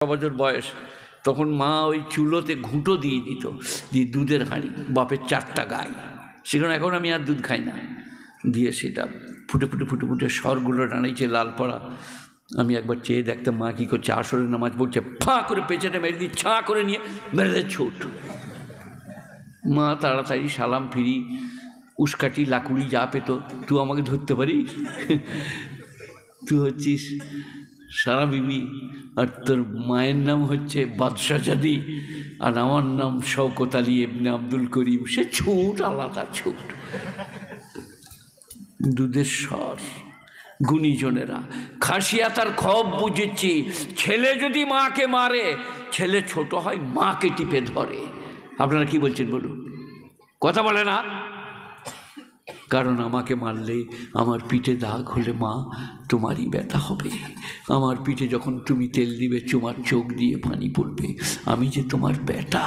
বছর বয়স, তখন মা ওই চুলোতে ঘুঁটো দিয়ে দিত, দিয়ে দুধের হাঁড়ি, বাপের 4টা গাই, সেখানে এখন আমি আর দুধ খাই না, দিয়ে সেটা ফুটে ফুটে ফুটে ফুটে স্বরগুলো টানাইছে লাল পড়া। আমি একবার চেয়ে দেখতাম মা কী করছে, আসরের নামাজ পড়ছে, ফাঁ করে পেছনে মেরে দিয়ে ছাঁ করে নিয়ে মেরে দেয় ছোট। মা তাড়াতাড়ি সালাম ফিরি, উস্কাটি লাকুড়ি যা পেত, তুই আমাকে ধরতে পারিস? তুই হচ্ছিস সারা বিবি, আর তোর মায়ের নাম হচ্ছে বাদশাহজাদি, আর আমার নাম শওকত আলী ইবনে আব্দুল করিম। সে ছুট আলাদা ছুট, দুধের স্বর। গুণীজনেরা, খাসিয়াতার খব বুঝেছি, ছেলে যদি মাকে মারে, ছেলে ছোট হয়, মাকে টিপে ধরে। আপনারা কি বলছেন বলুন? কথা বলে না? কারণ আমাকে মারলে, আমার পিঠে দাগ হলে মা তোমারই ব্যথা হবে। আমার পিঠে যখন তুমি তেল দিবে, তোমার চোখ দিয়ে পানি পড়বে, আমি যে তোমার বেটা।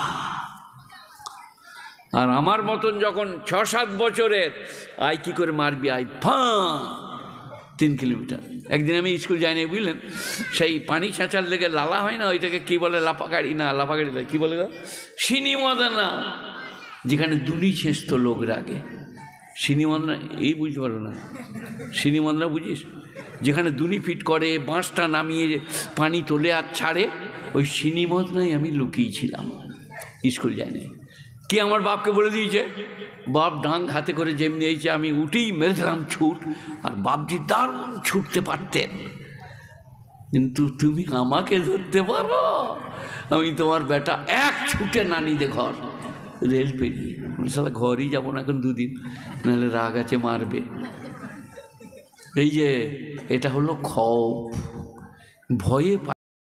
আর আমার মতন যখন 6-7 বছরের, আই কি করে মারবি, আই ফাঁ 3 কিলোমিটার। একদিন আমি স্কুল যাইনি, বুঝলেন, সেই পানি ছাঁচার লেগে লালা হয় না, ওইটাকে কি বলে, লাফাগাড়ি না, লাফাগাড়ি কি বলে, সিনিমাদানা, যেখানে দুলি ছেঁচত লোকরা আগে। সিনিমাদনা এই বুঝতে পারো না? সিনিমাদনা বুঝিস? যেখানে দুনি ফিট করে, বাঁশটা নামিয়ে পানি তোলে আর ছাড়ে, ওই সিনিমাদনায় আমি লুকিয়েছিলাম, স্কুল যায়নি। কি আমার বাপকে বলে দিয়েছে, বাপ ডাং হাতে করে যেমনি এইছে, আমি উঠেই মেরে দিলাম ছুট। আর বাপজি দারুণ ছুটতে পারতেন, কিন্তু তুমি আমাকে ধরতে পারো? আমি তোমার বেটা, এক ছুটে নানিদে ঘর, রেল পেরিয়ে। সালা ঘরই যাবো না এখন 2 দিন, নাহলে রাগ আছে মারবে। এই যে এটা হলো খব, ভয়ে